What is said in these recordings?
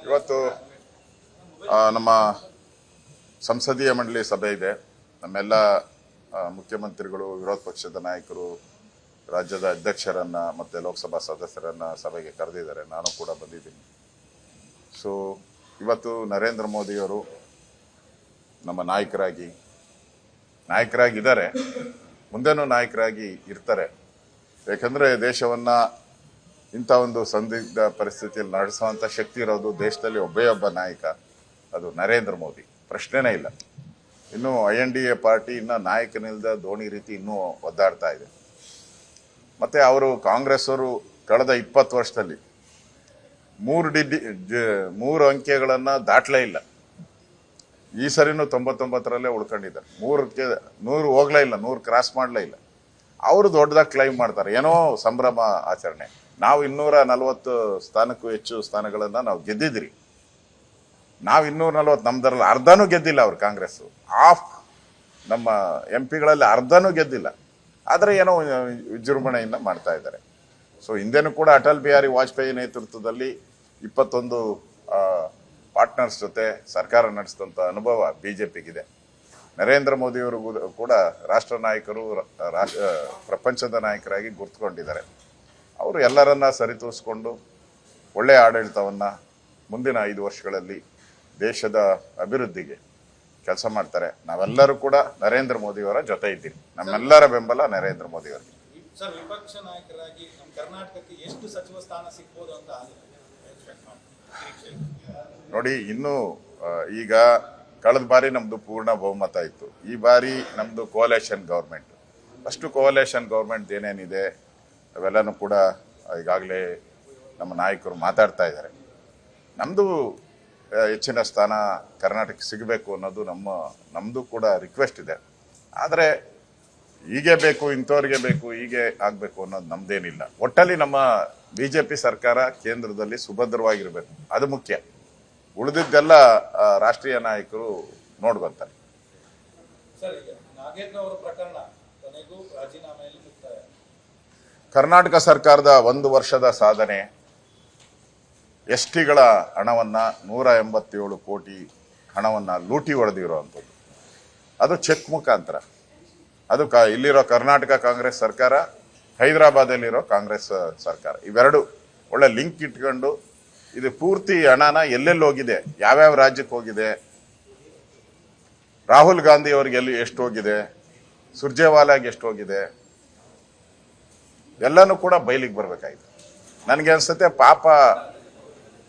ಇವತ್ತು ನಮ್ಮ ಸಂಸದೀಯ ಮಂಡಳಿ ಸಭೆ ಇದೆ. ನಮ್ಮೆಲ್ಲ ಮುಖ್ಯಮಂತ್ರಿಗಳು, ವಿರೋಧ ಪಕ್ಷದ ನಾಯಕರು, ರಾಜ್ಯದ ಅಧ್ಯಕ್ಷರನ್ನ ಮತ್ತೆ ಲೋಕಸಭಾ ಸದಸ್ಯರನ್ನ ಸಭೆಗೆ ಕರೆದಿದ್ದಾರೆ. ನಾನು ಕೂಡ ಬಂದಿದ್ದೀನಿ. ಸೊ ಇವತ್ತು ನರೇಂದ್ರ ಮೋದಿಯವರು ನಮ್ಮ ನಾಯಕರಾಗಿದ್ದಾರೆ, ಮುಂದೇನೂ ನಾಯಕರಾಗಿ ಇರ್ತಾರೆ. ಯಾಕಂದರೆ ದೇಶವನ್ನ ಇಂಥ ಒಂದು ಸಂದಿಗ್ಧ ಪರಿಸ್ಥಿತಿಯಲ್ಲಿ ನಡೆಸುವಂಥ ಶಕ್ತಿ ಇರೋದು ದೇಶದಲ್ಲಿ ಒಬ್ಬೇ ಒಬ್ಬ ನಾಯಕ, ಅದು ನರೇಂದ್ರ ಮೋದಿ, ಪ್ರಶ್ನೆನೇ ಇಲ್ಲ. ಇನ್ನು INDA ಪಾರ್ಟಿ ಇನ್ನು ನಾಯಕನಿಲ್ಲದ ದೋಣಿ ರೀತಿ ಇನ್ನೂ ಒದ್ದಾಡ್ತಾ ಇದೆ. ಮತ್ತೆ ಅವರು ಕಾಂಗ್ರೆಸ್ ಅವರು ಕಳೆದ 20 ವರ್ಷದಲ್ಲಿ 3 ಅಂಕೆಗಳನ್ನ ದಾಟ್ಲೇ ಇಲ್ಲ. ಈ ಸರಿನೂ 99ರಲ್ಲೇ ಉಳ್ಕೊಂಡಿದ್ದಾರೆ. 100 ಹೋಗ್ಲೇ ಇಲ್ಲ, 100 ಕ್ರಾಸ್ ಮಾಡಲೇ ಇಲ್ಲ. ಅವರು ದೊಡ್ಡದಾಗಿ ಕ್ಲೈಮ್ ಮಾಡ್ತಾರೆ, ಏನೋ ಸಂಭ್ರಮ ಆಚರಣೆ. ನಾವು 240 ಸ್ಥಾನಕ್ಕೂ ಹೆಚ್ಚು ಸ್ಥಾನಗಳನ್ನ ನಾವು ಗೆದ್ದಿದ್ರಿ. ನಾವು 240, ನಮ್ದರಲ್ಲಿ ಅರ್ಧನೂ ಗೆದ್ದಿಲ್ಲ. ಅವ್ರು ಕಾಂಗ್ರೆಸ್ ನಮ್ಮ MP ಗಳಲ್ಲಿ ಅರ್ಧನೂ ಗೆದ್ದಿಲ್ಲ. ಆದರೆ ಏನೋ ವಿಜೃಂಭಣೆಯಿಂದ ಮಾಡ್ತಾ ಇದ್ದಾರೆ. ಸೊ ಹಿಂದೆನೂ ಕೂಡ ಅಟಲ್ ಬಿಹಾರಿ ವಾಜಪೇಯಿ ನೇತೃತ್ವದಲ್ಲಿ 21 ಪಾರ್ಟ್ನರ್ಸ್ ಜೊತೆ ಸರ್ಕಾರ ನಡೆಸಿದಂಥ ಅನುಭವ BJPಗಿದೆ. ನರೇಂದ್ರ ಮೋದಿಯವರು ಕೂಡ ರಾಷ್ಟ್ರ ನಾಯಕರು, ಪ್ರಪಂಚದ ನಾಯಕರಾಗಿ ಗುರುತುಕೊಂಡಿದ್ದಾರೆ. ಅವರು ಎಲ್ಲರನ್ನ ಸರಿತೂರಿಸ್ಕೊಂಡು ಒಳ್ಳೆಯ ಆಡಳಿತವನ್ನು ಮುಂದಿನ 5 ವರ್ಷಗಳಲ್ಲಿ ದೇಶದ ಅಭಿವೃದ್ಧಿಗೆ ಕೆಲಸ ಮಾಡ್ತಾರೆ. ನಾವೆಲ್ಲರೂ ಕೂಡ ನರೇಂದ್ರ ಮೋದಿಯವರ ಜೊತೆ ಇದ್ದೀವಿ. ನಮ್ಮೆಲ್ಲರ ಬೆಂಬಲ ನರೇಂದ್ರ ಮೋದಿಯವರಿಗೆ. ಸರ್, ವಿಪಕ್ಷ ನಾಯಕರಾಗಿ ನಮ್ಮ ಕರ್ನಾಟಕಕ್ಕೆ ಎಷ್ಟು ಸಚಿವ ಸ್ಥಾನ ಸಿಗ್ಬೋದು ಅಂತ ನೋಡಿ, ಇನ್ನೂ ಈಗ ಕಳೆದ ಬಾರಿ ನಮ್ದು ಪೂರ್ಣ ಬಹುಮತ ಇತ್ತು. ಈ ಬಾರಿ ನಮ್ದು ಕೋಲೇಷನ್ ಗೌರ್ಮೆಂಟ್. ಅಷ್ಟು ಕೋಲೇಷನ್ ಗೌರ್ಮೆಂಟ್ ಏನೇನಿದೆ ಅವೆಲ್ಲನೂ ಕೂಡ ಈಗಾಗಲೇ ನಮ್ಮ ನಾಯಕರು ಮಾತಾಡ್ತಾ ಇದ್ದಾರೆ. ನಮ್ಮದು ಹೆಚ್ಚಿನ ಸ್ಥಾನ ಕರ್ನಾಟಕಕ್ಕೆ ಸಿಗಬೇಕು ಅನ್ನೋದು ನಮ್ಮದು ಕೂಡ ರಿಕ್ವೆಸ್ಟ್ ಇದೆ. ಆದರೆ ಹೀಗೆ ಬೇಕು, ಇಂಥವ್ರಿಗೆ ಬೇಕು, ಹೀಗೆ ಆಗಬೇಕು ಅನ್ನೋದು ನಮ್ದೇನಿಲ್ಲ. ಒಟ್ಟಲ್ಲಿ ನಮ್ಮ BJP ಸರ್ಕಾರ ಕೇಂದ್ರದಲ್ಲಿ ಸುಭದ್ರವಾಗಿರಬೇಕು, ಅದು ಮುಖ್ಯ. ಉಳಿದಿದ್ದೆಲ್ಲ ರಾಷ್ಟ್ರೀಯ ನಾಯಕರು ನೋಡ್ಕೊಂತಾರೆ. ಸರ್, ಈಗ ನಾಗೇಂದ್ರ ಅವರ ಪ್ರಕರಣ ಕೊನೆಗೂ ರಾಜೀನಾಮೆಯಲ್ಲಿ ಮುಕ್ತಾಯ. ಕರ್ನಾಟಕ ಸರ್ಕಾರದ 1 ವರ್ಷದ ಸಾಧನೆ, STಗಳ ಹಣವನ್ನ 187 ಕೋಟಿ ಹಣವನ್ನ ಲೂಟಿ ಹೊಡೆದಿರುವಂಥದ್ದು, ಅದು ಚೆಕ್ ಮುಖಾಂತರ. ಅದು ಇಲ್ಲಿರೋ ಕರ್ನಾಟಕ ಕಾಂಗ್ರೆಸ್ ಸರ್ಕಾರ, ಹೈದರಾಬಾದಲ್ಲಿರೋ ಕಾಂಗ್ರೆಸ್ ಸರ್ಕಾರ, ಇವೆರಡು ಒಳ್ಳೆ ಲಿಂಕ್ ಇಟ್ಕೊಂಡು ಇದು ಪೂರ್ತಿ ಹಣನ ಎಲ್ಲೆಲ್ಲಿ ಹೋಗಿದೆ, ಯಾವ್ಯಾವ ರಾಜ್ಯಕ್ಕೆ ಹೋಗಿದೆ, ರಾಹುಲ್ ಗಾಂಧಿ ಅವ್ರಿಗೆ ಎಷ್ಟು ಹೋಗಿದೆ, ಸುರ್ಜೇವಾಲಾಗೆ ಎಷ್ಟು ಹೋಗಿದೆ, ಎಲ್ಲನೂ ಕೂಡ ಬಯಲಿಗೆ ಬರ್ಬೇಕಾಯ್ತು. ನನಗೆ ಅನ್ಸುತ್ತೆ ಪಾಪ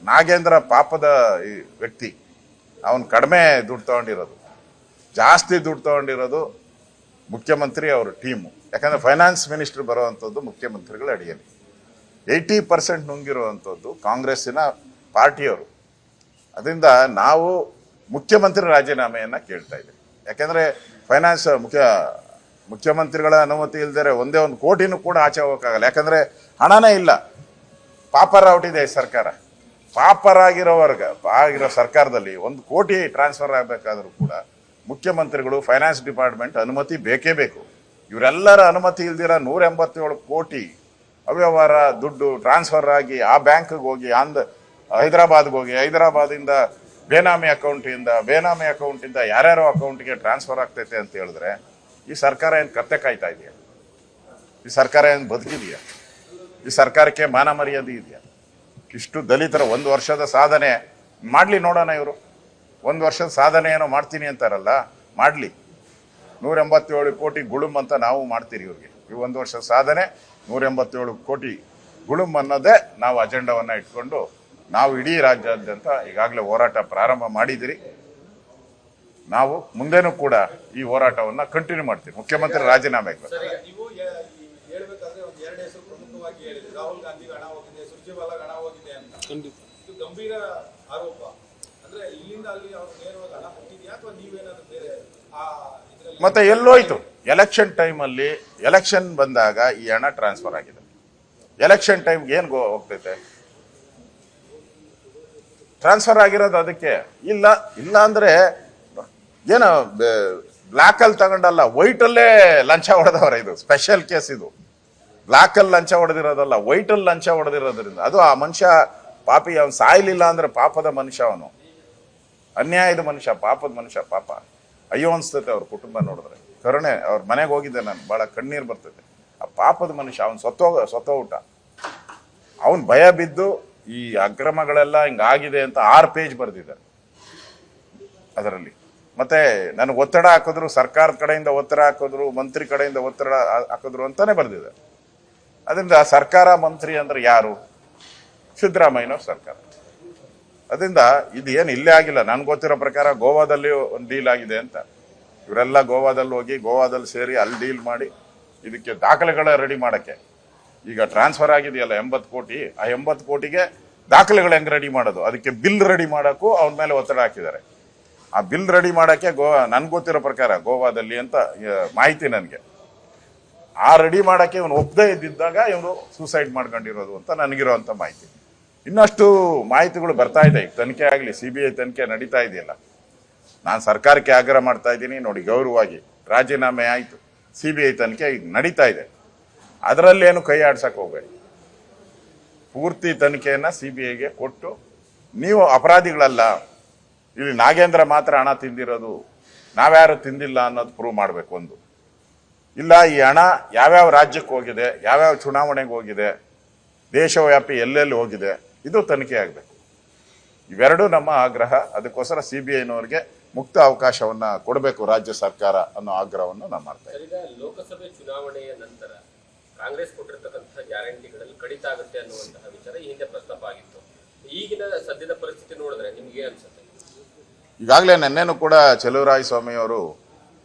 ನಾಗೇಂದ್ರ ಪಾಪದ ವ್ಯಕ್ತಿ. ಅವನು ಕಡಿಮೆ ದುಡ್ಡು ತಗೊಂಡಿರೋದು, ಜಾಸ್ತಿ ದುಡ್ಡು ತಗೊಂಡಿರೋದು ಮುಖ್ಯಮಂತ್ರಿ ಅವ್ರ ಟೀಮು. ಯಾಕಂದ್ರೆ ಫೈನಾನ್ಸ್ ಮಿನಿಸ್ಟರ್ ಬರುವಂಥದ್ದು ಮುಖ್ಯಮಂತ್ರಿಗಳ ಅಡಿಯಲ್ಲಿ. 80% ನುಂಗಿರುವಂಥದ್ದು ಕಾಂಗ್ರೆಸ್ಸಿನ ಪಾರ್ಟಿಯವರು. ಅದರಿಂದ ನಾವು ಮುಖ್ಯಮಂತ್ರಿ ರಾಜೀನಾಮೆಯನ್ನ ಕೇಳ್ತಾ ಇದ್ದೀವಿ. ಯಾಕೆಂದ್ರೆ ಫೈನಾನ್ಸ್ ಮುಖ್ಯಮಂತ್ರಿಗಳ ಅನುಮತಿ ಇಲ್ದರೆ ಒಂದೇ 1 ಕೋಟಿನೂ ಕೂಡ ಆಚೆ ಹೋಗೋಕ್ಕಾಗಲ್ಲ. ಯಾಕಂದ್ರೆ ಹಣನೇ ಇಲ್ಲ. ಪಾಪರ ಹೊಟ್ಟಿದೆ ಸರ್ಕಾರ. ಆಗಿರೋ ಸರ್ಕಾರದಲ್ಲಿ 1 ಕೋಟಿ ಟ್ರಾನ್ಸ್ಫರ್ ಆಗಬೇಕಾದ್ರೂ ಕೂಡ ಮುಖ್ಯಮಂತ್ರಿಗಳು, ಫೈನಾನ್ಸ್ ಡಿಪಾರ್ಟ್ಮೆಂಟ್ ಅನುಮತಿ ಬೇಕೇ ಬೇಕು. ಇವರೆಲ್ಲರ ಅನುಮತಿ ಇಲ್ದಿರ 187 ಕೋಟಿ ಅವ್ಯವಹಾರ ದುಡ್ಡು ಟ್ರಾನ್ಸ್ಫರ್ ಆಗಿ ಆ ಬ್ಯಾಂಕ್ಗೆ ಹೋಗಿ ಹೈದರಾಬಾದ್ಗೆ ಹೋಗಿ, ಹೈದರಾಬಾದಿಂದ ಬೇನಾಮಿ ಅಕೌಂಟಿಂದ ಯಾರ್ಯಾರೋ ಅಕೌಂಟ್ಗೆ ಟ್ರಾನ್ಸ್ಫರ್ ಆಗ್ತೈತೆ ಅಂತ ಹೇಳಿದ್ರೆ ಈ ಸರ್ಕಾರ ಏನು ಕತ್ತೆ ಕಾಯ್ತಾ ಇದೆಯಾ? ಈ ಸರ್ಕಾರ ಏನು ಬದುಕಿದೆಯಾ? ಈ ಸರ್ಕಾರಕ್ಕೆ ಮಾನ ಮರ್ಯಾದೆ ಇದೆಯಾ? ಇಷ್ಟು ದಲಿತರ 1 ವರ್ಷದ ಸಾಧನೆ ಮಾಡ್ಲಿ ನೋಡೋಣ. ಇವರು 1 ವರ್ಷದ ಸಾಧನೆ ಏನೋ ಮಾಡ್ತೀನಿ ಅಂತಾರಲ್ಲ, ಮಾಡ್ಲಿ. 187 ಕೋಟಿ ಗುಳುಮ್ ಅಂತ ನಾವು ಮಾಡ್ತೀರಿ ಇವ್ರಿಗೆ. ಈ 1 ವರ್ಷದ ಸಾಧನೆ 187 ಕೋಟಿ ಗುಳುಮ್ ಅನ್ನೋದೇ ನಾವು ಅಜೆಂಡಾವನ್ನ ಇಟ್ಕೊಂಡು ನಾವು ಇಡೀ ರಾಜ್ಯಾದ್ಯಂತ ಈಗಾಗಲೇ ಹೋರಾಟ ಪ್ರಾರಂಭ ಮಾಡಿದಿರಿ. ನಾವು ಮುಂದೇನೂ ಕೂಡ ಈ ಹೋರಾಟವನ್ನ ಕಂಟಿನ್ಯೂ ಮಾಡ್ತೀವಿ. ಮುಖ್ಯಮಂತ್ರಿ ರಾಜೀನಾಮೆ ನೀವು ಹೇಳ್ಬೇಕಾದ್ರೆ ಒಂದು 2 ಹೆಸರು ಪ್ರಮುಖವಾಗಿ ಹೇಳಿದ್ರಿ. ರಾಹುಲ್ ಗಾಂಧಿಗೆ ಹಣ ಹೋಗಿದೆ, ಸುರ್ಜೇವಾಲಾಗೆ ಹಣ ಹೋಗಿದೆ ಅಂತ. ಇದು ಗಂಭೀರ ಆರೋಪ. ಅಂದ್ರೆ ಇಲ್ಲಿಂದ ಅಲ್ಲಿ ಅವರು ನೇರವಾಗಿ ಹಣ ಕೊಟ್ಟಿದ್ಯಾ ಅಥವಾ ನೀವೇನಾದ್ರೂ ಬೇರೆ ಮತ್ತೆ ಎಲ್ಲೋಯ್ತು? ಎಲೆಕ್ಷನ್ ಟೈಮಲ್ಲಿ, ಎಲೆಕ್ಷನ್ ಬಂದಾಗ ಈ ಹಣ ಟ್ರಾನ್ಸ್ಫರ್ ಆಗಿದೆ. ಎಲೆಕ್ಷನ್ ಟೈಮ್ಗೆ ಏನು ಹೋಗ್ತೈತೆ? ಟ್ರಾನ್ಸ್ಫರ್ ಆಗಿರೋದು ಅದಕ್ಕೆ. ಇಲ್ಲ ಅಂದ್ರೆ ಏನೋ ಬ್ಲಾಕಲ್ಲಿ ತಗೊಂಡಲ್ಲ, ವೈಟಲ್ಲೇ ಲಂಚ ಹೊಡೆದವ್ರ. ಇದು ಸ್ಪೆಷಲ್ ಕೇಸ್. ಇದು ಬ್ಲಾಕಲ್ಲಿ ಲಂಚ ಹೊಡೆದಿರೋದಲ್ಲ, ವೈಟಲ್ಲಿ ಲಂಚ ಹೊಡೆದಿರೋದ್ರಿಂದ ಅದು ಆ ಮನುಷ್ಯ ಪಾಪಿ ಅವನು ಸಾಯ್ಲಿಲ್ಲ ಅಂದ್ರೆ ಪಾಪದ ಮನುಷ್ಯ, ಅವನು ಅನ್ಯಾಯದ ಮನುಷ್ಯ, ಪಾಪದ ಮನುಷ್ಯ. ಪಾಪ ಅಯ್ಯೋ ಅನ್ಸ್ತೈತೆ ಅವ್ರ ಕುಟುಂಬ ನೋಡಿದ್ರೆ, ಕರುಣೆ. ಅವ್ರ ಮನೆಗೆ ಹೋಗಿದ್ದೆ ನಾನು, ಭಾಳ ಕಣ್ಣೀರು ಬರ್ತೈತೆ. ಆ ಪಾಪದ ಮನುಷ್ಯ ಅವನು ಸತ್ತೋಟ. ಅವನು ಭಯ ಬಿದ್ದು ಈ ಅಕ್ರಮಗಳೆಲ್ಲ ಹಿಂಗಾಗಿದೆ ಅಂತ 6 ಪೇಜ್ ಬರೆದಿದ್ದಾರೆ ಅದರಲ್ಲಿ. ಮತ್ತೆ ನನಗೆ ಒತ್ತಡ ಹಾಕಿದ್ರು, ಸರ್ಕಾರದ ಕಡೆಯಿಂದ ಒತ್ತಡ ಹಾಕಿದ್ರು, ಮಂತ್ರಿ ಕಡೆಯಿಂದ ಒತ್ತಡ ಹಾಕಿದ್ರು ಅಂತಾನೆ ಬರೆದಿದ್ದಾರೆ. ಅದರಿಂದ ಸರ್ಕಾರ ಮಂತ್ರಿ ಅಂದ್ರೆ ಯಾರು? ಸಿದ್ದರಾಮಯ್ಯನವ್ರ ಸರ್ಕಾರ. ಅದರಿಂದ ಇದು ಏನು ಇಲ್ಲೇ ಆಗಿಲ್ಲ. ನನ್ಗೆ ಗೊತ್ತಿರೋ ಪ್ರಕಾರ ಗೋವಾದಲ್ಲಿ ಒಂದು ಡೀಲ್ ಆಗಿದೆ ಅಂತ. ಇವರೆಲ್ಲ ಗೋವಾದಲ್ಲಿ ಹೋಗಿ ಗೋವಾದಲ್ಲಿ ಸೇರಿ ಅಲ್ಲಿ ಡೀಲ್ ಮಾಡಿ ಇದಕ್ಕೆ ದಾಖಲೆಗಳ ರೆಡಿ ಮಾಡಕ್ಕೆ. ಈಗ ಟ್ರಾನ್ಸ್ಫರ್ ಆಗಿದೆಯಲ್ಲ 80 ಕೋಟಿ, ಆ 80 ಕೋಟಿಗೆ ದಾಖಲೆಗಳು ಹೆಂಗೆ ರೆಡಿ ಮಾಡೋದು, ಅದಕ್ಕೆ ಬಿಲ್ ರೆಡಿ ಮಾಡೋಕ್ಕೂ ಅವನ ಮೇಲೆ ಒತ್ತಡ ಹಾಕಿದ್ದಾರೆ. ಆ ಬಿಲ್ ರೆಡಿ ಮಾಡೋಕ್ಕೆ ನನ್ಗೆ ಗೊತ್ತಿರೋ ಪ್ರಕಾರ ಗೋವಾದಲ್ಲಿ ಅಂತ ಮಾಹಿತಿ ನನಗೆ. ಆ ರೆಡಿ ಮಾಡೋಕ್ಕೆ ಇವನು ಒಪ್ಪದೇ ಇದ್ದಿದ್ದಾಗ ಇವನು ಸೂಸೈಡ್ ಮಾಡ್ಕೊಂಡಿರೋದು ಅಂತ ನನಗಿರೋಂಥ ಮಾಹಿತಿ. ಇನ್ನಷ್ಟು ಮಾಹಿತಿಗಳು ಬರ್ತಾ ಇದೆ. ಈಗ ತನಿಖೆ ಆಗಲಿ, CBI ತನಿಖೆ ನಡೀತಾ ಇದೆಯಲ್ಲ. ನಾನು ಸರ್ಕಾರಕ್ಕೆ ಆಗ್ರಹ ಮಾಡ್ತಾ ಇದ್ದೀನಿ, ನೋಡಿ ಗೌರವವಾಗಿ ರಾಜೀನಾಮೆ ಆಯಿತು, CBI ತನಿಖೆ ಈಗ ನಡೀತಾ ಇದೆ, ಅದರಲ್ಲೇನು ಕೈ ಆಡ್ಸಕ್ಕೆ ಹೋಗಬೇಡಿ. ಪೂರ್ತಿ ತನಿಖೆಯನ್ನು CBIಗೆ ಕೊಟ್ಟು, ನೀವು ಅಪರಾಧಿಗಳಲ್ಲ, ಇಲ್ಲಿ ನಾಗೇಂದ್ರ ಮಾತ್ರ ಹಣ ತಿಂದಿರೋದು, ನಾವ್ಯಾರು ತಿಂದಿಲ್ಲ ಅನ್ನೋದು ಪ್ರೂವ್ ಮಾಡಬೇಕು. ಒಂದು ಇಲ್ಲ, ಈ ಹಣ ಯಾವ್ಯಾವ ರಾಜ್ಯಕ್ಕೆ ಹೋಗಿದೆ, ಯಾವ್ಯಾವ ಚುನಾವಣೆಗೆ ಹೋಗಿದೆ, ದೇಶವ್ಯಾಪಿ ಎಲ್ಲೆಲ್ಲಿ ಹೋಗಿದೆ, ಇದು ತನಿಖೆ ಆಗಬೇಕು. ಇವೆರಡೂ ನಮ್ಮ ಆಗ್ರಹ. ಅದಕ್ಕೋಸ್ಕರ CBIನವರಿಗೆ ಮುಕ್ತ ಅವಕಾಶವನ್ನ ಕೊಡಬೇಕು ರಾಜ್ಯ ಸರ್ಕಾರ ಅನ್ನೋ ಆಗ್ರಹವನ್ನು ನಾವು ಮಾಡ್ತಾ ಇದ್ದೀವಿ. ಈಗ ಲೋಕಸಭೆ ಚುನಾವಣೆಯ ನಂತರ ಕಾಂಗ್ರೆಸ್ ಕೊಟ್ಟಿರ್ತಕ್ಕಂತಹ ಗ್ಯಾರಂಟಿಗಳಲ್ಲಿ ಕಡಿತ ಆಗುತ್ತೆ ಅನ್ನುವಂತಹ ವಿಚಾರ ಈ ಹಿಂದೆ ಪ್ರಸ್ತಾಪ ಆಗಿತ್ತು. ಈಗಿನ ಸದ್ಯದ ಪರಿಸ್ಥಿತಿ ನೋಡಿದ್ರೆ ನಿಮ್ಗೆ ಅನ್ಸುತ್ತೆ? ಈಗಾಗಲೇ ನೆನ್ನೆನೂ ಕೂಡ ಚಲುವರಾಯಸ್ವಾಮಿ ಅವರು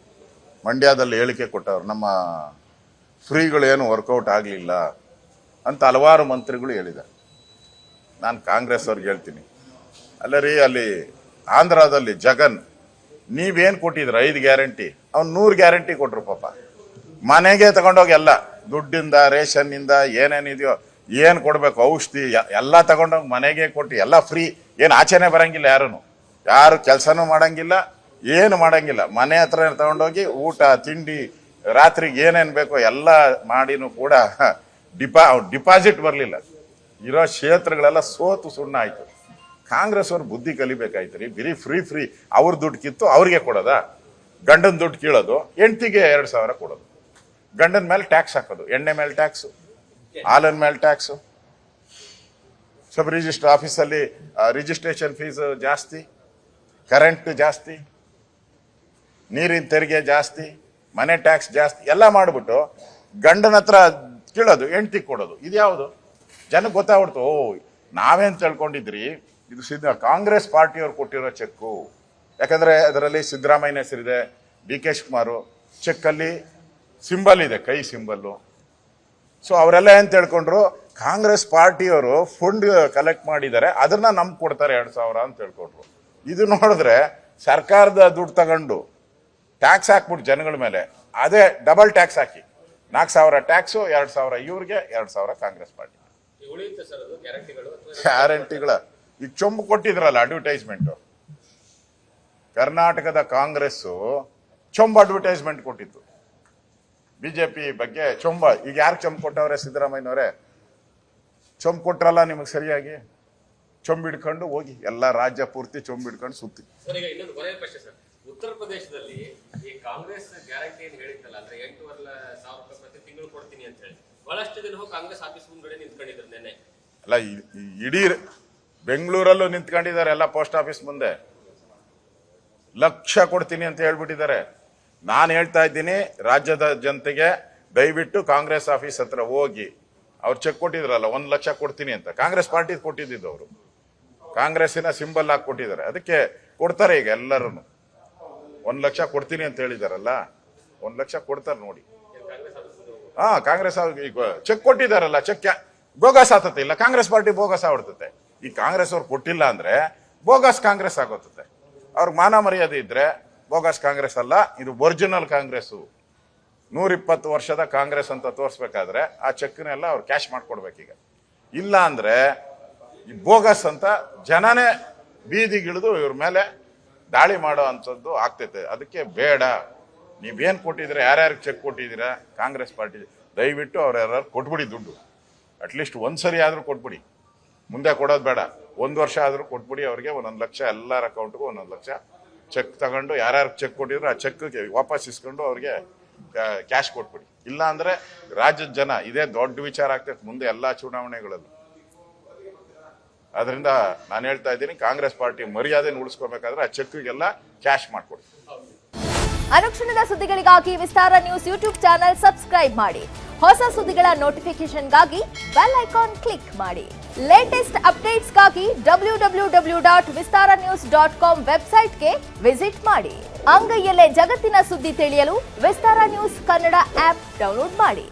ಮಂಡ್ಯದಲ್ಲಿ ಹೇಳಿಕೆ ಕೊಟ್ಟವರು, ನಮ್ಮ ಫ್ರೀಗಳೇನು ವರ್ಕೌಟ್ ಆಗಲಿಲ್ಲ ಅಂತ ಹಲವಾರು ಮಂತ್ರಿಗಳು ಹೇಳಿದ್ದಾರೆ. ನಾನು ಕಾಂಗ್ರೆಸ್ ಅವ್ರಿಗೆ ಹೇಳ್ತೀನಿ, ಅಲ್ಲ ರೀ, ಅಲ್ಲಿ ಆಂಧ್ರದಲ್ಲಿ ಜಗನ್ ನೀವೇನು ಕೊಟ್ಟಿದ್ರು 5 ಗ್ಯಾರಂಟಿ, ಅವ್ನು 100 ಗ್ಯಾರಂಟಿ ಕೊಟ್ರು. ಪಾಪ ಮನೆಗೆ ತಗೊಂಡೋಗಿ ಎಲ್ಲ ದುಡ್ಡಿಂದ, ರೇಷನ್ನಿಂದ ಏನೇನಿದೆಯೋ ಏನು ಕೊಡಬೇಕು, ಔಷಧಿ ಎಲ್ಲ ತಗೊಂಡೋಗಿ ಮನೆಗೆ ಕೊಟ್ಟು ಎಲ್ಲ ಫ್ರೀ. ಏನು ಆಚೆನೆ ಬರಂಗಿಲ್ಲ, ಯಾರು ಕೆಲಸನೂ ಮಾಡಂಗಿಲ್ಲ, ಏನು ಮಾಡಂಗಿಲ್ಲ. ಮನೆ ಹತ್ರ ತಗೊಂಡೋಗಿ ಊಟ ತಿಂಡಿ ರಾತ್ರಿಗೆ ಏನೇನು ಬೇಕೋ ಎಲ್ಲ ಮಾಡಿನೂ ಕೂಡ ಡಿಪಾಸಿಟ್ ಬರಲಿಲ್ಲ. ಇರೋ ಕ್ಷೇತ್ರಗಳೆಲ್ಲ ಸೋತು ಸುಣ್ಣ ಆಯಿತು. ಕಾಂಗ್ರೆಸ್ ಅವ್ರು ಬುದ್ಧಿ ಕಲಿಬೇಕಾಯ್ತು ರೀ. ಬರೀ ಫ್ರೀ ಅವ್ರ ದುಡ್ಡು ಕಿತ್ತು ಅವ್ರಿಗೆ ಕೊಡೋದಾ? ಗಂಡನ ದುಡ್ಡು ಕೀಳೋದು, ಹೆಂಡ್ತಿಗೆ 2,000 ಕೊಡೋದು, ಗಂಡನ ಮೇಲೆ ಟ್ಯಾಕ್ಸ್ ಹಾಕೋದು, ಎಣ್ಣೆ ಮೇಲೆ ಟ್ಯಾಕ್ಸು, ಹಾಲಿನ ಮೇಲೆ ಟ್ಯಾಕ್ಸು, ಸಬ್ ರಿಜಿಸ್ಟರ್ ಆಫೀಸಲ್ಲಿ ರಿಜಿಸ್ಟ್ರೇಷನ್ ಫೀಸ್ ಜಾಸ್ತಿ, ಕರೆಂಟ್ ಜಾಸ್ತಿ, ನೀರಿನ ತೆರಿಗೆ ಜಾಸ್ತಿ, ಮನೆ ಟ್ಯಾಕ್ಸ್ ಜಾಸ್ತಿ, ಎಲ್ಲ ಮಾಡಿಬಿಟ್ಟು ಗಂಡನ ಹತ್ರ ಕೀಳೋದು, ಹೆಂಡ್ತಿಗೆ ಕೊಡೋದು. ಇದ್ಯಾವುದು ಜನಕ್ಕೆ ಗೊತ್ತಾಗ್ಬಿಡ್ತು. ಓ, ನಾವೇನು ತಿಳ್ಕೊಂಡಿದ್ರಿ, ಇದು ಕಾಂಗ್ರೆಸ್ ಪಾರ್ಟಿಯವ್ರು ಕೊಟ್ಟಿರೋ ಚೆಕ್ಕು. ಯಾಕಂದ್ರೆ ಅದರಲ್ಲಿ ಸಿದ್ದರಾಮಯ್ಯನ ಹೆಸರಿದೆ, DK ಶಿವಕುಮಾರ್, ಚೆಕ್ಕಲ್ಲಿ ಸಿಂಬಲ್ ಇದೆ, ಕೈ ಸಿಂಬಲ್ಲು. ಸೊ ಅವರೆಲ್ಲ ಏನು ತಿಳ್ಕೊಂಡ್ರು, ಕಾಂಗ್ರೆಸ್ ಪಾರ್ಟಿಯವರು ಫಂಡ್ ಕಲೆಕ್ಟ್ ಮಾಡಿದ್ದಾರೆ, ಅದನ್ನ ನಮ್ಗೆ ಕೊಡ್ತಾರೆ 2,000 ಅಂತ ತಿಳ್ಕೊಂಡ್ರು. ಇದು ನೋಡಿದ್ರೆ ಸರ್ಕಾರದ ದುಡ್ಡು ತಗೊಂಡು ಟ್ಯಾಕ್ಸ್ ಹಾಕ್ಬಿಟ್ಟು ಜನಗಳ ಮೇಲೆ, ಅದೇ ಡಬಲ್ ಟ್ಯಾಕ್ಸ್ ಹಾಕಿ 4,000 ಟ್ಯಾಕ್ಸು, 2,000 ಇವ್ರಿಗೆ, 2,000 ಕಾಂಗ್ರೆಸ್ ಪಾರ್ಟಿ. ಗ್ಯಾರಂಟಿಗಳ ಈಗ ಚೊಂಬು ಕೊಟ್ಟಿದ್ರಲ್ಲ ಅಡ್ವರ್ಟೈಸ್ಮೆಂಟ್, ಕರ್ನಾಟಕದ ಕಾಂಗ್ರೆಸ್ ಚೊಂಬು ಅಡ್ವರ್ಟೈಸ್ಮೆಂಟ್ ಕೊಟ್ಟಿತ್ತು ಬಿಜೆಪಿ ಬಗ್ಗೆ. ಚೊಂಬ ಈಗ ಯಾರು ಚೊಂಬು ಕೊಟ್ಟವ್ರೆ? ಸಿದ್ದರಾಮಯ್ಯನವರೇ ಚೊಂಬು ಕೊಟ್ರಲ್ಲ ನಿಮಗೆ ಸರಿಯಾಗಿ. ಚೊಂಬು ಹಿಡ್ಕೊಂಡು ಹೋಗಿ ಎಲ್ಲ ರಾಜ್ಯ ಪೂರ್ತಿ ಚೊಂಬು ಹಿಡ್ಕೊಂಡು ಸುತ್ತಿ. ಇನ್ನೊಂದು ಕೊನೆಯ ಪ್ರಶ್ನೆ ಸರ್, ಉತ್ತರ ಪ್ರದೇಶದಲ್ಲಿ ಈ ಕಾಂಗ್ರೆಸ್ ಗ್ಯಾರಂಟಿ ಏನು ಹೇಳಿತ್ತಲ್ಲ, ಅಂದ್ರೆ 8,500 ರೂಪಾಯಿ ಪ್ರತಿ ತಿಂಗಳು ಕೊಡ್ತೀನಿ ಅಂತ ಹೇಳಿ ಬಹಳಷ್ಟು ಜನ ಹೋಗಿ ಕಾಂಗ್ರೆಸ್ ಆಫೀಸ್ ಮುಂದ್ಗಡೆ ನಿಂತ್ಕೊಂಡಿದ್ರು ನೆನ್ನೆ. ಅಲ್ಲ, ಇಡೀ ಬೆಂಗಳೂರಲ್ಲೂ ನಿಂತ್ಕೊಂಡಿದ್ದಾರೆ, ಎಲ್ಲ ಪೋಸ್ಟ್ ಆಫೀಸ್ ಮುಂದೆ ಲಕ್ಷ ಕೊಡ್ತೀನಿ ಅಂತ ಹೇಳ್ಬಿಟ್ಟಿದ್ದಾರೆ. ನಾನು ಹೇಳ್ತಾ ಇದ್ದೀನಿ ರಾಜ್ಯದ ಜನತೆಗೆ, ದಯವಿಟ್ಟು ಕಾಂಗ್ರೆಸ್ ಆಫೀಸ್ ಹತ್ರ ಹೋಗಿ, ಅವ್ರು ಚೆಕ್ ಕೊಟ್ಟಿದ್ರಲ್ಲ 1 ಲಕ್ಷ ಕೊಡ್ತೀನಿ ಅಂತ, ಕಾಂಗ್ರೆಸ್ ಪಾರ್ಟಿ ಕೊಟ್ಟಿದ್ದು, ಅವರು ಕಾಂಗ್ರೆಸ್ಸಿನ ಸಿಂಬಲ್ ಹಾಕಿ ಕೊಟ್ಟಿದ್ದಾರೆ. ಅದಕ್ಕೆ ಕೊಡ್ತಾರೆ ಈಗ ಎಲ್ಲರೂ. 1 ಲಕ್ಷ ಕೊಡ್ತೀನಿ ಅಂತ ಹೇಳಿದಾರಲ್ಲ, 1 ಲಕ್ಷ ಕೊಡ್ತಾರೆ ನೋಡಿ. ಕಾಂಗ್ರೆಸ್ ಈಗ ಚೆಕ್ ಕೊಟ್ಟಿದ್ದಾರಲ್ಲ, ಚೆಕ್ ಬೋಗಸ್ ಆತತೆ. ಇಲ್ಲ, ಕಾಂಗ್ರೆಸ್ ಪಾರ್ಟಿ ಬೋಗಸ್ ಆಗ್ಬಿಡ್ತತೆ. ಈ ಕಾಂಗ್ರೆಸ್ ಅವ್ರು ಕೊಟ್ಟಿಲ್ಲ ಅಂದ್ರೆ ಬೋಗಸ್ ಕಾಂಗ್ರೆಸ್ ಆಗೋತತೆ. ಅವ್ರಿಗೆ ಮಾನ ಮರ್ಯಾದೆ ಇದ್ರೆ ಬೋಗಸ್ ಕಾಂಗ್ರೆಸ್ ಅಲ್ಲ, ಇದು ಒರಿಜಿನಲ್ ಕಾಂಗ್ರೆಸ್. 120 ವರ್ಷದ ಕಾಂಗ್ರೆಸ್ ಅಂತ ತೋರಿಸ್ಬೇಕಾದ್ರೆ ಆ ಚೆಕ್ನೆಲ್ಲ ಅವ್ರು ಕ್ಯಾಶ್ ಮಾಡ್ಕೊಡ್ಬೇಕೀಗ. ಇಲ್ಲ ಅಂದ್ರೆ ಈ ಬೋಗಸ್ ಅಂತ ಜನನೇ ಬೀದಿಗಿಳಿದು ಇವ್ರ ಮೇಲೆ ದಾಳಿ ಮಾಡೋ ಅಂಥದ್ದು ಆಗ್ತೈತೆ. ಅದಕ್ಕೆ ಬೇಡ. ನೀವೇನು ಕೊಟ್ಟಿದ್ರೆ, ಯಾರ್ಯಾರಿಗೆ ಚೆಕ್ ಕೊಟ್ಟಿದ್ದೀರಾ ಕಾಂಗ್ರೆಸ್ ಪಾರ್ಟಿ, ದಯವಿಟ್ಟು ಅವ್ರು ಯಾರು ಕೊಟ್ಬಿಡಿ ದುಡ್ಡು. ಅಟ್ಲೀಸ್ಟ್ ಒಂದ್ಸರಿ ಆದ್ರೂ ಕೊಟ್ಬಿಡಿ. ಮುಂದೆ ಕೊಡೋದು ಬೇಡ, 1 ವರ್ಷ ಆದರೂ ಕೊಟ್ಬಿಡಿ ಅವ್ರಿಗೆ 1 ಲಕ್ಷ, ಎಲ್ಲರ ಅಕೌಂಟ್ಗೂ 1 ಲಕ್ಷ ಚೆಕ್ ತಗೊಂಡು ಯಾರ್ಯಾರು ಚೆಕ್ ಕೊಟ್ಟಿದ್ರು ಆ ಚೆಕ್ ವಾಪಸ್ ಇಸ್ಕೊಂಡು ಅವ್ರಿಗೆ ಕ್ಯಾಶ್ ಕೊಟ್ಬಿಡಿ. ಇಲ್ಲ ಅಂದ್ರೆ ರಾಜ್ಯದ ಜನ ಇದೇ ದೊಡ್ಡ ವಿಚಾರ ಆಗ್ತೈತೆ ಮುಂದೆ ಎಲ್ಲಾ ಚುನಾವಣೆಗಳಲ್ಲೂ. ಅದರಿಂದ ನಾನು ಹೇಳ್ತಾ ಇದ್ದೀನಿ, ಕಾಂಗ್ರೆಸ್ ಪಾರ್ಟಿ ಮರ್ಯಾದೆ ಉಳಿಸ್ಕೋಬೇಕಾದ್ರೆ ಆ ಚೆಕ್ಗೆಲ್ಲ ಕ್ಯಾಶ್ ಮಾಡ್ಕೊಡಿ. ಅನುಕ್ಷಣದ ಸುದ್ದಿಗಳಿಗಾಗಿ ವಿಸ್ತಾರ ನ್ಯೂಸ್ ಯೂಟ್ಯೂಬ್ ಚಾನೆಲ್ ಸಬ್ಸ್ಕ್ರೈಬ್ ಮಾಡಿ. ಹೊಸ ಸುದ್ದಿಗಳ ನೋಟಿಫಿಕೇಶನ್ಗಾಗಿ ಬೆಲ್ ಐಕಾನ್ ಕ್ಲಿಕ್ ಮಾಡಿ. ಲೇಟೆಸ್ಟ್ ಅಪ್ಡೇಟ್ಸ್ಗಾಗಿ www.vistaranews.com ವೆಬ್ಸೈಟ್ಗೆ ವಿಸಿಟ್ ಮಾಡಿ. ಅಂಗೈಯಲ್ಲೇ ಜಗತ್ತಿನ ಸುದ್ದಿ ತಿಳಿಯಲು ವಿಸ್ತಾರ ನ್ಯೂಸ್ ಕನ್ನಡ ಆಪ್ ಡೌನ್ಲೋಡ್ ಮಾಡಿ.